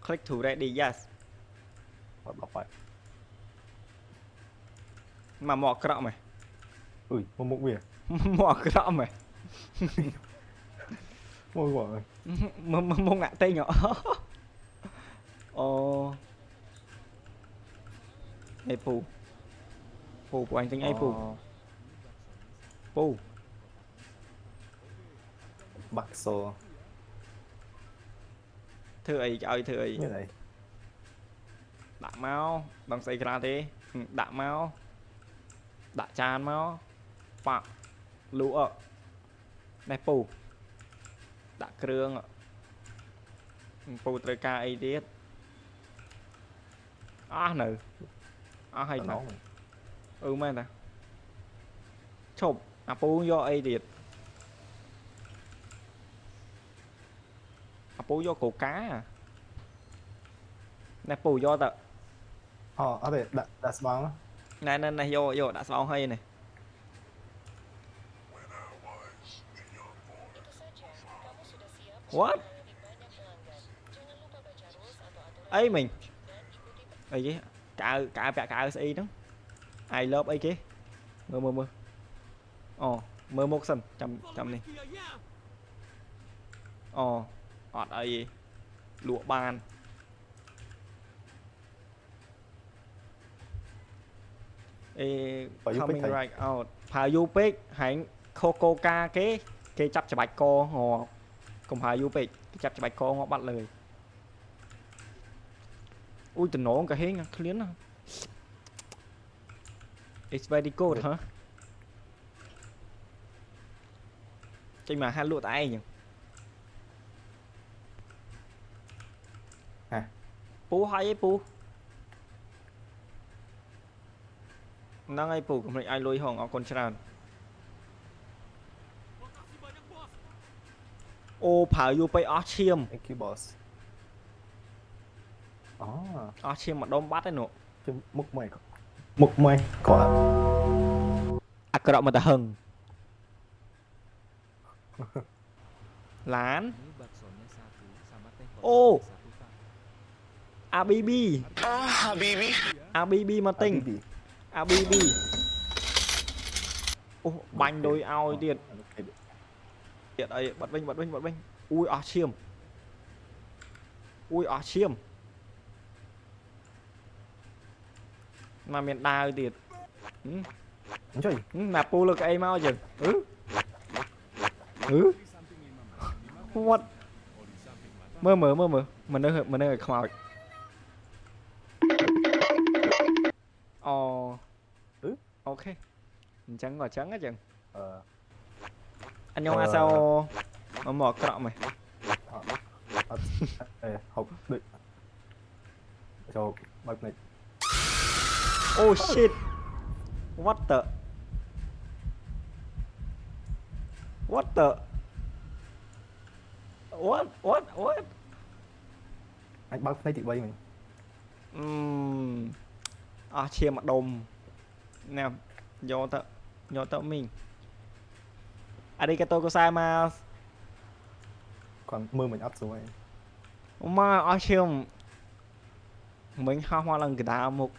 click to ready yes បត់បាយ មកក្រក់មែន អុយមុខវា មកក្រក់មែន មកបង មកងាក់តេងអូនេះពូអញទិញអីពូ បាក់សូ ធ្វើអីឲ្យធ្វើអី មានអី ដាក់មកដឹងស្អីក្រៅទេដាក់មកដាក់ចានមកប៉ាក់លូអនេះពូដាក់គ្រឿងពូត្រូវការអីទៀតអស់នៅអស់ហើយណាមែនតាឈប់អាពូយកអីទៀតអាពូយកកូកានេះពូយកតើ អូអត់ទេដាក់ស្បង់ ណែយកដាក់ស្បោងហើយនេះWhat អីមិញអីគេកៅពាក់កៅស្អីហ្នឹង I love អីគេមើលអូមើលមុខសិនចាំនេះអូអត់អីលក់បាន coming right out ផាយូពេកហែងខូកូកាគេចាប់ច្បាច់កងកុំផាយូពេកគេចាប់ច្បាច់កងបាត់លើយអូយតំណងកាហេងឃ្លានណា It's very good ហ៎ចេញមកហាលលក់តែឯងពូហើយឯងពូ ហ្នឹងហើយពូកុំភ្លេចឲ្យលុយហងអរគុណច្រើនអូផៅយូរពេកអស់ឈាម Thank you boss អូ អស់ឈាមមកដុំបាត់ហើយនោះ មុខមួយគាត់ អាក្រក់មកតែហឹងឡានអូ ABB មកទិញ ABB អូបាញ់ដូចឲ្យទៀតអីបាត់វិញអូយអស់ឈាមមកមានដាវទៀត ជួយ មកពូលើកអីមកយើងWhat មើលមនុស្សឲ្យខ្មោចអូខេអញ្ចឹងហ៎ចឹងអញអាសោមកក្រក់មែន អត់ហូបដូចចូលបើកនេះ Oh shit What the អាចបើកភ្នែកទី3មិញ អស់ឈាមម្ដុំណែយកទៅមីងអារីកាតូកូសាម៉ាគាត់មើលមិនអត់ស្រួល មកអស់ឈាមមិញហោះមកឡើងកណ្ដាលមុខ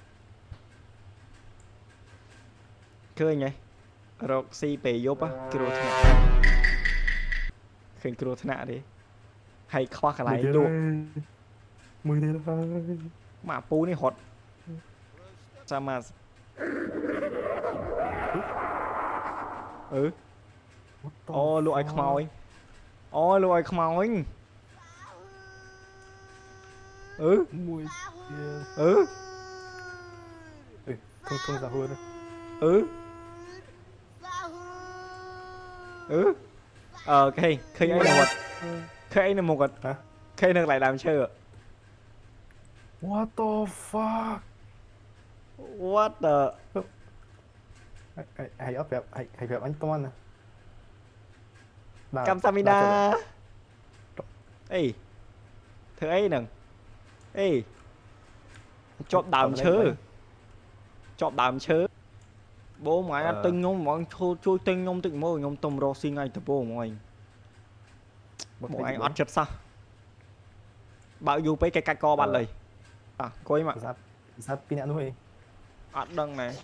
ឃើញហ៎រកស៊ីពេលយប់គ្រោះថ្នាក់ឃើញគ្រោះថ្នាក់ទេហើយខ្វះកន្លែងលក់មើលទេហើយ មកពូនេះរត់ចាំមកអូលក់ឲ្យខ្មោចមួយទៀត មើលធំសាហួរឃើញអីនៅវត្តឃើញអីនៅមុខគាត់ឃើញនៅកន្លែងដើមឈើ What the fuck What the ហើយអត់ប្រាប់ហើយប្រាប់អញតន់ណា កំសាមីដាអីធ្វើអីហ្នឹងអីជាប់ដើមឈើបងមកអត់ទិញខ្ញុំហ្មងជួយទិញខ្ញុំតិចមើលខ្ញុំទុំរកស៊ីថ្ងៃដំបូងហ្មងបងឯងអត់ចិត្តសោះ bao nhiêu cái cách co bạn lời à coi mà sát pin nữa thôi ăn đằng này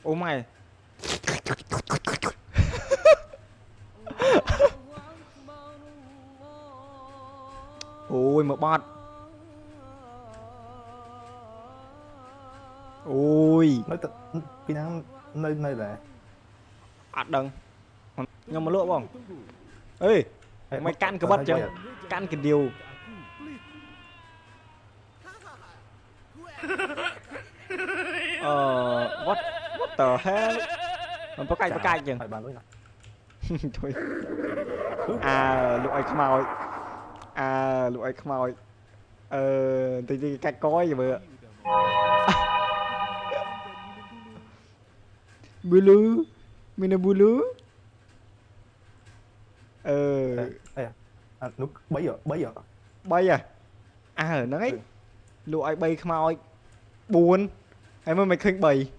ô mày ôi một bọt ôi nói thật pin nơi nơi là ăn đằng nhưng mà lựa không ê mày can cái bật chứ can cái điều what the hellมันปะไก่chừng phải bàn với nào thôi à lụi ai khmoi à lụi ai khmoi thì cách coi vậy vừa bulu mình là bulu lúc bấy giờ bay à ở đấy lụi ai bay khmoi buồn em ơi mày khinh bầy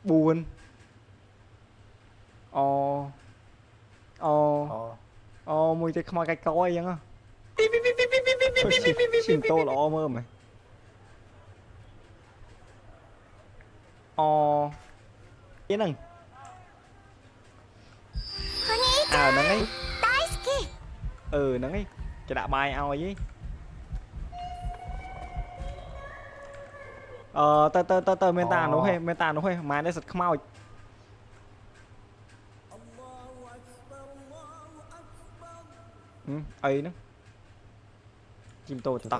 buồn mùi tay khmoi cái coi vậy á xin tô là mơ mày cái nằng à nằng ấy nằng ấy cái đã bài ao ấy tơ meta nó hay mà đây sật khmoi ấy nữa chim tô ta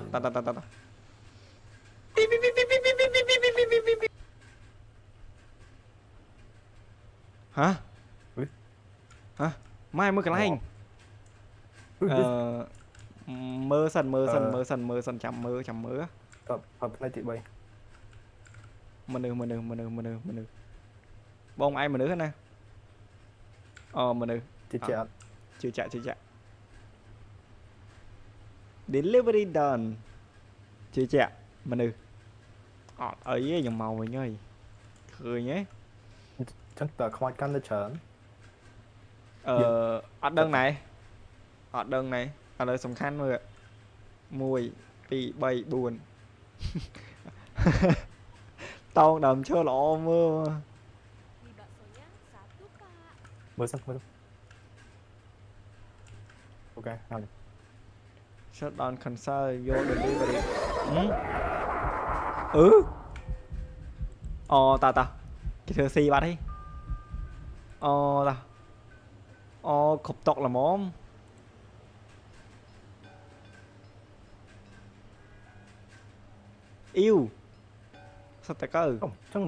hả mai mới cái hình mơ sần chầm mơ hợp này chị bay mình được bông ai mà nữa nè mình được chưa chạy delivery done chưa chạy mình được ấy dòng màu mình ơi cười nhé chắc tờ không căn được chớn ở đơn này ở đây sòng khăn rồi mùi bị bay buồn tao đầm cho lọ mưa mới xong ok nào shut down concern vô delivery ta cái thừa si bạn đi ta khục tộc là món yêu sao ta cơ chắc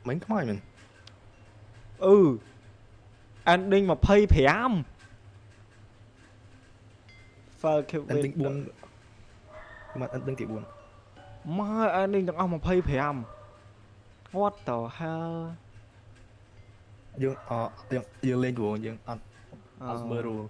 mấy thoại mình anh đinh mà pay phèm anh định buồn mà anh định buồn mà anh đinh chẳng ông mà pay phèm what the hell dương lên của dương ăn mơ rồi